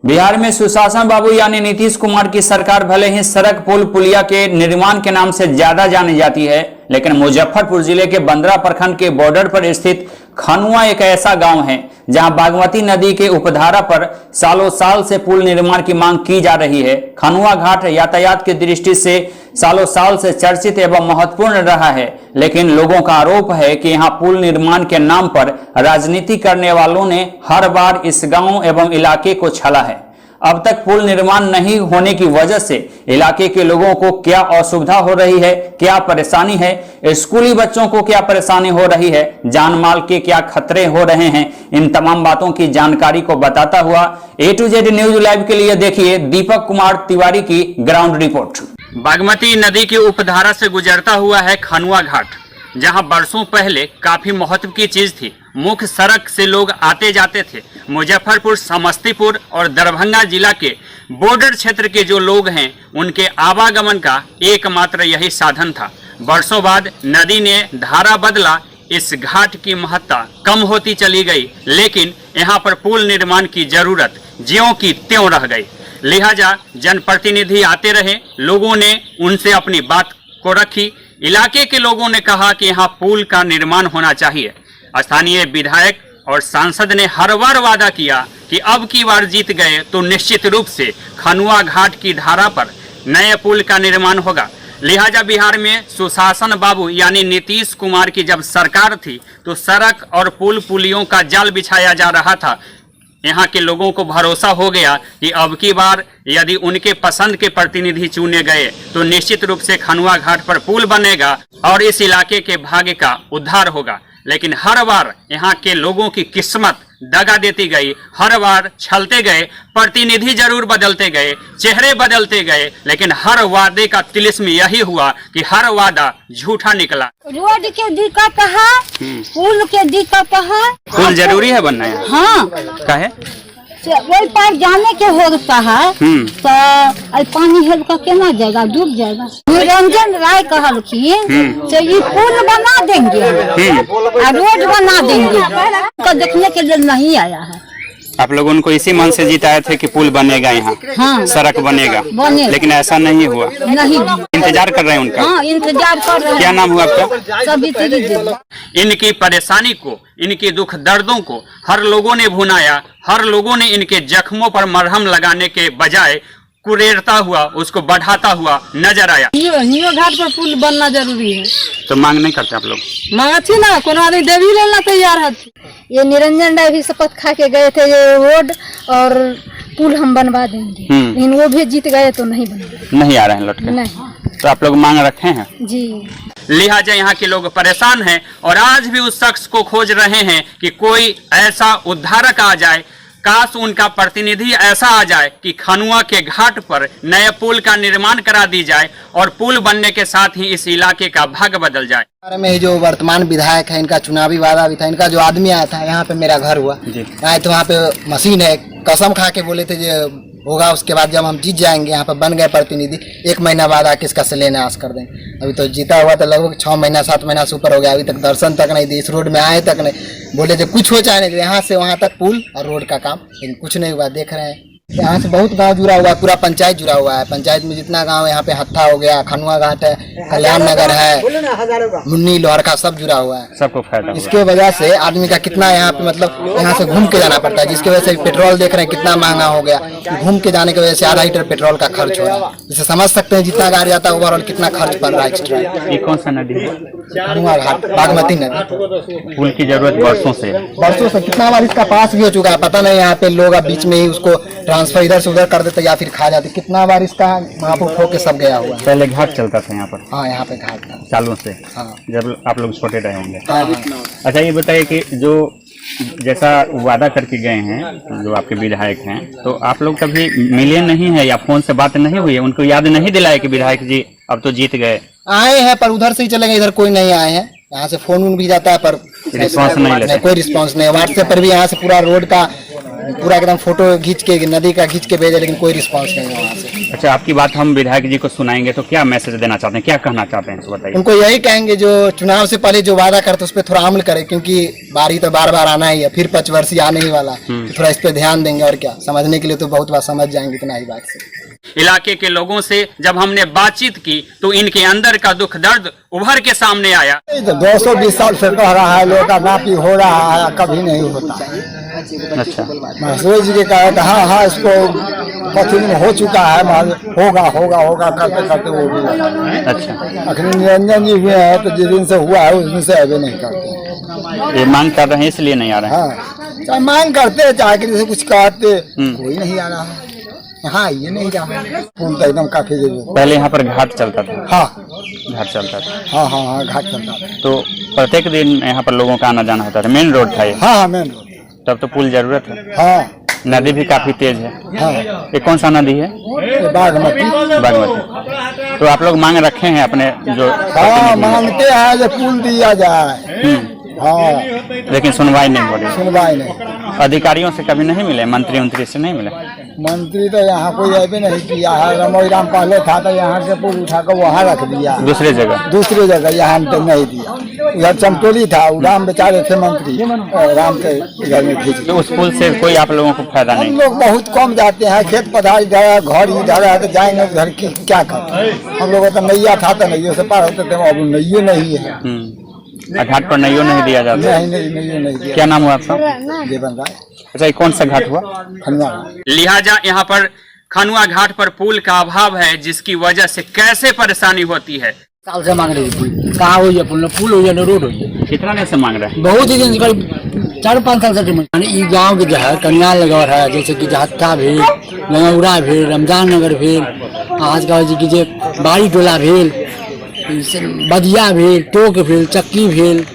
बिहार में सुशासन बाबू यानी नीतीश कुमार की सरकार भले ही सड़क पुल पुलिया के निर्माण के नाम से ज्यादा जानी जाती है, लेकिन मुजफ्फरपुर जिले के बंदरा प्रखंड के बॉर्डर पर स्थित खनुआ एक ऐसा गांव है जहां बागमती नदी के उपधारा पर सालों साल से पुल निर्माण की मांग की जा रही है। खनुआ घाट यातायात की दृष्टि से सालों साल से चर्चित एवं महत्वपूर्ण रहा है, लेकिन लोगों का आरोप है कि यहां पुल निर्माण के नाम पर राजनीति करने वालों ने हर बार इस गांव एवं इलाके को छला है। अब तक पुल निर्माण नहीं होने की वजह से इलाके के लोगों को क्या असुविधा हो रही है, क्या परेशानी है, स्कूली बच्चों को क्या परेशानी हो रही है, जान माल के क्या खतरे हो रहे हैं, इन तमाम बातों की जानकारी को बताता हुआ A to Z news live के लिए देखिए दीपक कुमार तिवारी की ग्राउंड रिपोर्ट। बागमती नदी की उपधारा से गुजरता हुआ है खनुआ घाट, जहां बरसों पहले काफी महत्व की चीज थी। मुख्य सड़क से लोग आते जाते थे। मुजफ्फरपुर, समस्तीपुर और दरभंगा जिला के बॉर्डर क्षेत्र के जो लोग हैं उनके आवागमन का एकमात्र यही साधन था। बरसों बाद नदी ने धारा बदला, इस घाट की महत्ता कम होती चली गई, लेकिन यहाँ पर पुल निर्माण की जरूरत ज्यों की त्यों रह गई। लिहाजा जनप्रतिनिधि आते रहे, लोगों ने उनसे अपनी बात को रखी। इलाके के लोगों ने कहा कि यहाँ पुल का निर्माण होना चाहिए। स्थानीय विधायक और सांसद ने हर बार वादा किया कि अब की बार जीत गए तो निश्चित रूप से खनुआ घाट की धारा पर नए पुल का निर्माण होगा। लिहाजा बिहार में सुशासन बाबू यानी नीतीश कुमार की जब सरकार थी तो सड़क और पुल पुलियों का जाल बिछाया जा रहा था। यहाँ के लोगों को भरोसा हो गया कि अब की बार यदि उनके पसंद के प्रतिनिधि चुने गए तो निश्चित रूप से खनुआ घाट पर पुल बनेगा और इस इलाके के भाग्य का उद्धार होगा। लेकिन हर बार यहाँ के लोगों की किस्मत दगा देती गई, हर बार छलते गए, प्रतिनिधि जरूर बदलते गए, चेहरे बदलते गए, लेकिन हर वादे का तिलिस्म यही हुआ कि हर वादा झूठा निकला। रोड के दिक्कत है, पुल के दिक्कत है। पुल जरूरी है बनना है? हाँ, काहे? वही पार जाने के होता है तो पानी हेल का केना जाएगा, डूब जाएगा। निरंजन राय कहलखिन तो ये पुल बना देंगे और रोड बना देंगे, तो देखने के लिए नहीं आया है। आप लोग उनको इसी मन से जिताए थे कि पुल बनेगा यहाँ, हाँ, सड़क बनेगा, लेकिन ऐसा नहीं हुआ। नहीं, इंतजार कर रहे हैं उनका। हाँ, इंतजार कर रहे हैं। क्या नाम हुआ आपका? सभी। इनकी परेशानी को, इनके दुख दर्दों को हर लोगों ने भुनाया। हर लोगों ने इनके जख्मों पर मरहम लगाने के बजाय कुरेरता हुआ, उसको बढ़ाता हुआ नजर आया। नियो घाट पर पुल बनना जरूरी है। तो मांग नहीं करते आप लोग? मांगती ना, कोनो आदमी देवी लेना तैयार है। ये निरंजन राय भी शपथ खा के गए थे ये रोड और पुल हम बनवा देंगे, लेकिन वो भी जीत गए तो नहीं बना। नहीं आ रहे हैं लौट के? नहीं। तो आप लोग मांग रखे हैं जी। लिहाजा यहाँ के लोग परेशान हैं और आज भी उस शख्स को खोज रहे हैं कि कोई ऐसा उद्धारक आ जाए, काश उनका प्रतिनिधि ऐसा आ जाए कि खनुआ के घाट पर नए पुल का निर्माण करा दी जाए और पुल बनने के साथ ही इस इलाके का भाग्य बदल जाए। में जो वर्तमान विधायक है, इनका चुनावी वादा भी था। इनका जो आदमी आया था यहाँ पे, मेरा घर हुआ आए तो वहाँ पे मशीन है, कसम खा के बोले थे जो होगा, उसके बाद जब हम जीत जाएंगे यहाँ पे बन गए प्रतिनिधि, 1 महीना बाद आके इसका शिलान्यास कर देंगे। अभी तो जीता हुआ तो लगभग 6 महीना 7 महीना से ऊपर हो गया, अभी तक दर्शन तक नहीं दी, इस रोड में आए तक नहीं। बोले जब कुछ हो चाहे नहीं, यहाँ से वहाँ तक पुल और रोड का काम, लेकिन कुछ नहीं हुआ। देख रहे हैं यहाँ से बहुत गांव जुड़ा हुआ है, पूरा पंचायत जुड़ा हुआ है। पंचायत में जितना गांव है यहाँ पे हत्था हो गया, खनुआ घाट है, कल्याण नगर है, मुन्नी लोहरका, सब जुड़ा हुआ है। सबको फायदा। इसके वजह से आदमी का कितना यहाँ पे मतलब यहाँ से घूम के जाना पड़ता है, जिसकी वजह से पेट्रोल देख रहे हैं कितना महंगा हो गया। घूम के जाने की वजह से आधा लीटर पेट्रोल का खर्च हो रहा है। जिसे समझ सकते हैं जितना गाड़ी जाता है ओवरऑल कितना खर्च पड़ रहा है एक्स्ट्रा। ये कौन सा नदी है? खनुआ घाट, बागमती नदी। पुल की जरूरत वर्षों से कितना बार इसका पास भी हो चुका है, पता नहीं। यहाँ पे लोग अब बीच में ही उसको ट्रांसफर इधर से उधर कर देते या फिर खा जाते। कितना बार इसका महापुर हो के सब गया हुआ है। पहले घाट चलता था यहाँ पर? हाँ, यहाँ पे घाट था सालों से। हाँ, जब आप लोग छोटे रहे होंगे। हाँ। अच्छा ये बताइए कि जो जैसा वादा करके गए हैं जो आपके विधायक हैं, तो आप लोग कभी मिले नहीं है या फोन से बात नहीं हुई है? उनको याद नहीं दिलाया कि विधायक जी अब तो जीत गए? आए हैं पर उधर से ही चले गए, इधर कोई नहीं आए हैं। यहाँ से फोन भी जाता है पर रिस्पॉन्स नहीं लेते, कोई रिस्पॉन्स नहीं। व्हाट्सएप पर भी यहाँ से पूरा रोड का पूरा एकदम फोटो खींच के नदी का खींच के भेजे, लेकिन कोई रिस्पांस नहीं है वहाँ से। अच्छा, आपकी बात हम विधायक जी को सुनाएंगे तो क्या मैसेज देना चाहते हैं, क्या कहना चाहते हैं, बताइए। उनको यही कहेंगे जो चुनाव से पहले जो वादा करते उस पर थोड़ा अमल करे, क्योंकि बारी तो बार बार आना ही है, फिर 5 वर्ष आने ही वाला, तो थोड़ा इस पे ध्यान देंगे। और क्या समझने के लिए तो बहुत बात समझ जाएंगे, इतना ही बात से। इलाके के लोगों से जब हमने बातचीत की तो इनके अंदर का दुख दर्द उभर के सामने आया। 220 साल से कह रहा है, लोग का नापी हो रहा है, कभी नहीं होता। अच्छा, महसूस जी के कहा था हाँ इसको 25 दिन हो चुका है, होगा होगा होगा करते करते वो भी। अच्छा, अखनी निरंजन जी हुए हैं तो जिस दिन से हुआ है उस दिन से अभी नहीं करते। ये मांग कर रहे हैं इसलिए नहीं आ रहे हैं। हाँ, चाहे मांग करते चाहे किसी से कुछ कहते, कोई नहीं आ रहा है। हाँ, ये नहीं रहा पुल तो एकदम काफी जरूरत। पहले यहाँ पर घाट चलता था। हाँ, घाट चलता था। हाँ हाँ हाँ, घाट चलता था। तो प्रत्येक दिन यहाँ पर लोगों का आना जाना होता था, मेन रोड था ये। हाँ हाँ, मेन रोड। तब तो पुल जरूरत है। हाँ, नदी भी काफी तेज है। हाँ, ये कौन सा नदी है? ये बागमती। बागमती। तो आप लोग मांग रखे हैं अपने जो? हाँ, मांगते हैं जो पुल दिया जाए। हाँ, लेकिन सुनवाई नहीं हो रही। सुनवाई नहीं। अधिकारियों से कभी नहीं मिले, मंत्री से नहीं मिले? मंत्री तो यहाँ कोई अभी नहीं किया है। रमोई राम पहले था तो यहाँ से पुल उठा कर वहाँ रख दिया, दूसरी जगह यहाँ तो नहीं दिया। उधर चमटोली था, राम बेचारे थे मंत्री, राम के इधर में खींच। तो उस पुल से कोई आप लोगों को फायदा नहीं? हम लोग बहुत कम जाते हैं, खेत पधार इधर है, घर इधर है, तो जाएंगे उधर क्या करते। हम लोग तो नैया था तो नैयों से पार होते थे, अब नैयो नहीं है। घाट पर नैयो नहीं दिया जाता? नहीं दिया। क्या नाम हुआ आपका? जीवन राय। अच्छा, ये कौन सा घाट हुआ? खनुआ। लिहाजा यहाँ पर खनुआ घाट पर पुल का अभाव है, जिसकी वजह से कैसे परेशानी होती है। साल से मांग रही पुल, कहाँ हुई है पुल हुई है न रोड हुई है। कितना दिन से मांग रहे हैं? बहुत ही दिन से, 4-5 साल से। ये गाँव के जो है कन्या नगर है, जैसे कि जहत्ता भेल, गंगौरा भेल, रमजान नगर भेल, आज का जो बाड़ी टोला भेल, बदिया भेल, टोक भेल, चक्की भेल,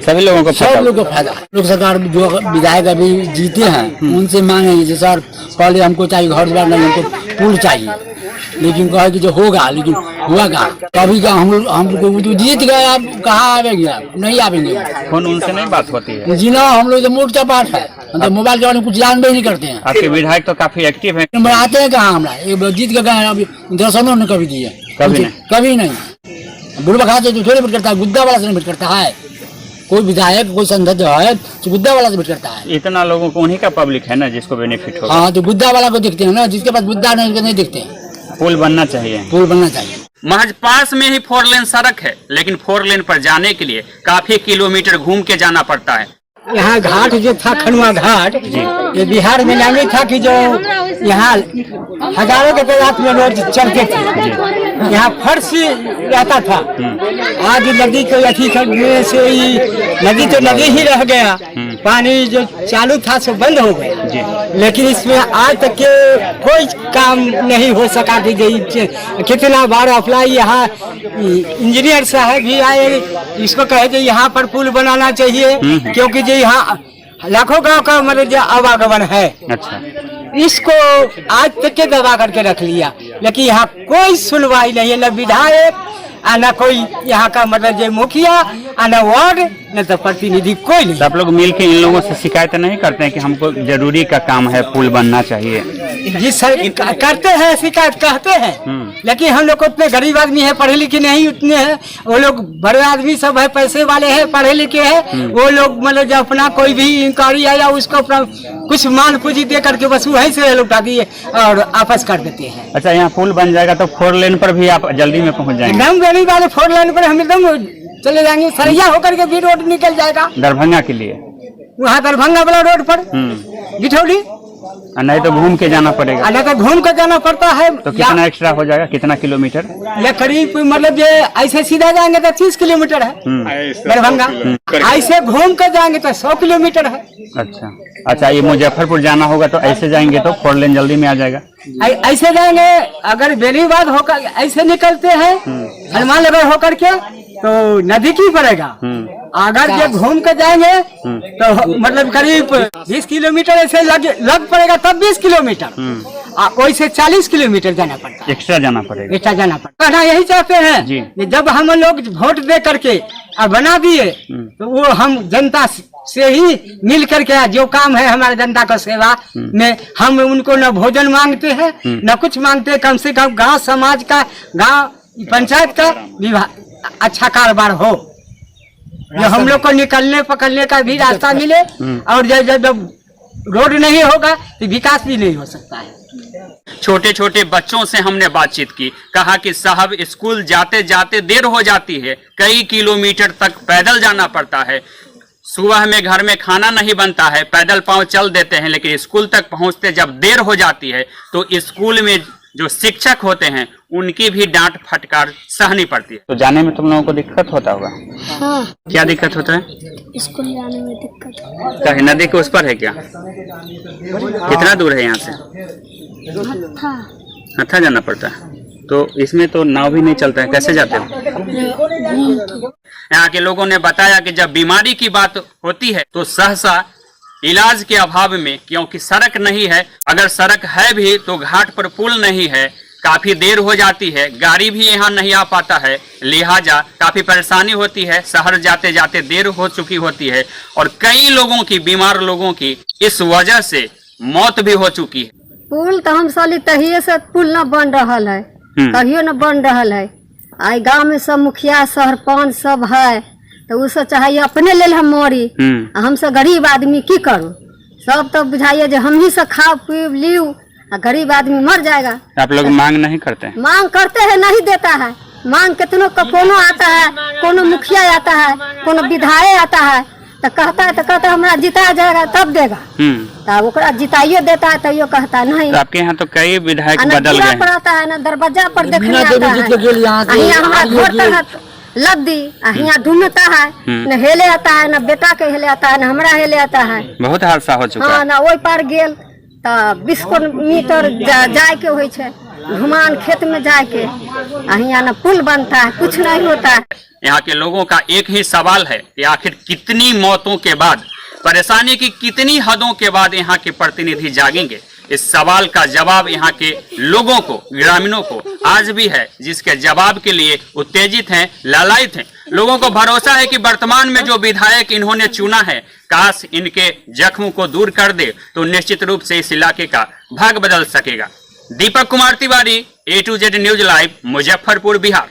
सभी लोगों को सब लोग को फायदा। लोग सरकार जो विधायक अभी जीते हैं उनसे मांगे कि सर पहले हमको चाहिए घर द्वार, नहीं हमको पुल चाहिए, लेकिन कहे कि जो होगा, लेकिन हुआ कहाँ? कभी का हम लोग जीत गए, आप कहाँ आवेंगे? आप नहीं आवेंगे। फोन उनसे नहीं बात होती है जी ना, हम लोग तो मोर्चा पाठ है, तो मोबाइल के बारे में कुछ जानते ही नहीं करते हैं। आपके विधायक तो काफी एक्टिव है। नंबर आते हैं कहाँ? हमारा जीत के गए, अभी दर्शनों ने कभी दिए? कभी नहीं। बुढ़वा खाते तो थोड़ी भेंट करता है, गुद्दा वाला से नहीं भेंट करता है। कोई विधायक कोई संसद जो है तो गुद्दा वाला से भेंट करता है। इतना लोगों को उन्हीं का पब्लिक है ना जिसको बेनिफिट होगा। हाँ, तो गुद्दा वाला को देखते हैं ना, जिसके पास गुद्दा नहीं देखते हैं। पुल बनना चाहिए, पुल बनना चाहिए। महज पास में ही 4 लेन सड़क है, लेकिन 4 लेन पर जाने के लिए काफी किलोमीटर घूम के जाना पड़ता है। यहाँ घाट जो था खनुआ घाट, ये बिहार में नामी था कि जो यहाँ हजारों के तादाद में लोग चलते थे, यहाँ फर्श रहता था। आज नदी को अथी करने से ही नदी तो नदी ही रह गया, पानी जो चालू था सो बंद हो गया। लेकिन इसमें आज तक के कोई काम नहीं हो सका कि कितना बार अप्लाई, यहाँ इंजीनियर साहब भी आए, इसको कहे कि यहाँ पर पुल बनाना चाहिए, क्योंकि जो यहाँ लाखों गांव का मतलब जो आवागमन है। अच्छा, इसको आज तक के दबा करके रख लिया, लेकिन यहाँ कोई सुनवाई नहीं है, न विधायक न कोई यहाँ का मतलब जो मुखिया, न वार्ड, न तो प्रतिनिधि, कोई नहीं। आप लोग मिलके इन लोगों से शिकायत नहीं करते हैं कि हमको जरूरी का काम है, पुल बनना चाहिए? जी सर, करते हैं, शिकायत कहते हैं, लेकिन हम लोग उतने गरीब आदमी है, पढ़े लिखे नहीं उतने हैं। वो लोग बड़े आदमी सब है, पैसे वाले हैं, पढ़े लिखे हैं, वो लोग मतलब जब अपना कोई भी इंक्वायरी आया उसको अपना कुछ माल पूंजी दे करके बस वहीं से लौटा दिए और वापस कर देते हैं। अच्छा, यहाँ पुल बन जाएगा तो 4 लेन पर भी आप जल्दी में पहुँच जाएंगे? एकदम गरीब वाले 4 लेन पर हम एकदम चले जाएंगे, सरैया होकर के भी रोड निकल जाएगा दरभंगा के लिए, वहाँ दरभंगा वाला रोड पर गिठौली, नहीं तो घूम के जाना पड़ेगा। नहीं तो घूम कर जाना पड़ता है। तो कितना एक्स्ट्रा हो जाएगा, कितना किलोमीटर? ये करीब मतलब ये ऐसे सीधा जाएंगे तो 30 किलोमीटर है दरभंगा, ऐसे घूम कर जाएंगे तो 100 किलोमीटर है। अच्छा, ये मुजफ्फरपुर जाना होगा तो ऐसे जाएंगे तो 4 लेन जल्दी में आ जाएगा? ऐसे जाएंगे, अगर बेनीबाद होकर ऐसे निकलते हैं हनुमान नगर होकर के तो नदी की पड़ेगा। अगर ये घूम कर जाएंगे तो मतलब करीब 20 किलोमीटर ऐसे लग पड़ेगा, तब 20 किलोमीटर वैसे 40 किलोमीटर जाना पड़ता है, एक्स्ट्रा जाना पड़ेगा। कहना यही चाहते हैं कि जब हम लोग वोट दे करके बना दिए तो वो हम जनता से ही मिल करके जो काम है हमारे जनता का सेवा में, हम उनको न भोजन मांगते हैं न कुछ मांगते हैं। कम से कम गांव समाज का, गांव पंचायत का विभाग अच्छा कारोबार हो, जो हम लोग को निकलने पकड़ने का भी रास्ता मिले। और जब रोड नहीं होगा तो विकास भी नहीं हो सकता है। छोटे छोटे बच्चों से हमने बातचीत की, कहा कि साहब स्कूल जाते जाते देर हो जाती है, कई किलोमीटर तक पैदल जाना पड़ता है, सुबह में घर में खाना नहीं बनता है, पैदल पांव चल देते हैं, लेकिन स्कूल तक पहुंचते जब देर हो जाती है तो स्कूल में जो शिक्षक होते हैं उनकी भी डांट फटकार सहनी पड़ती है। तो जाने में तुम लोगों को दिक्कत होता होगा? हाँ, क्या दिक्कत होता है? स्कूल जाने में दिक्कत। क्या है, नदी के उस पर है क्या? कितना दूर है यहाँ से? हत्था जाना पड़ता है। तो इसमें तो नाव भी नहीं चलता है, कैसे जाते हो? यहाँ के लोगों ने बताया कि जब बीमारी की बात होती है तो सहसा इलाज के अभाव में, क्योंकि सड़क नहीं है, अगर सड़क है भी तो घाट पर पुल नहीं है, काफी देर हो जाती है, गाड़ी भी यहाँ नहीं आ पाता है, लिहाजा काफी परेशानी होती है, शहर जाते जाते देर हो चुकी होती है और कई लोगों की, बीमार लोगों की इस वजह से मौत भी हो चुकी है। पुल तो हम साली तहिए से पुल न बन रहा है, कहियो न बन रहा है। आई गांव में सब मुखिया सरपंच सब है तो उसे चाहिए अपने लेल हम मरी, हम सब गरीब आदमी की करूं? सब तो बुझाइए जो हम ही से खा पी लियो, गरीब आदमी मर जाएगा। आप लोग मांग नहीं करते? मांग करते हैं, नहीं देता है। मांग कितनों का कोनो आता है, कोनो मुखिया आता है, कोनो विधायक आता है तो कहता है हमारा जिता जाएगा तब देगा, तो ओकरा जिताइए देता है तो यो कहता है नहीं। तो आपके यहाँ तो कई विधायक बदल गए पर आता है ना, दरवाजा पर देखने आता है, हमारा घर तक लद्दी यहाँ ढूंढता है, न हेले आता है, न बेटा के हेले आता है, न हमरा हेले आता है। बहुत हादसा हो चुका हाँ, ना ओई पार गेल तो 20 किलोमीटर जाए के होय छे, घुमान खेत में जाए के, यहाँ न पुल बनता है, कुछ नहीं होता है। यहाँ के लोगों का एक ही सवाल है कि आखिर कितनी मौतों के बाद, परेशानी की कितनी हदों के बाद यहाँ के प्रतिनिधि जागेंगे? इस सवाल का जवाब यहाँ के लोगों को, ग्रामीणों को आज भी है, जिसके जवाब के लिए उत्तेजित हैं, लालायित हैं। लोगों को भरोसा है कि वर्तमान में जो विधायक इन्होंने चुना है, काश इनके जख्म को दूर कर दे तो निश्चित रूप से इस इलाके का भाग बदल सकेगा। Deepak Kumar Tiwari, A to Z news live, Muzaffarpur, Bihar.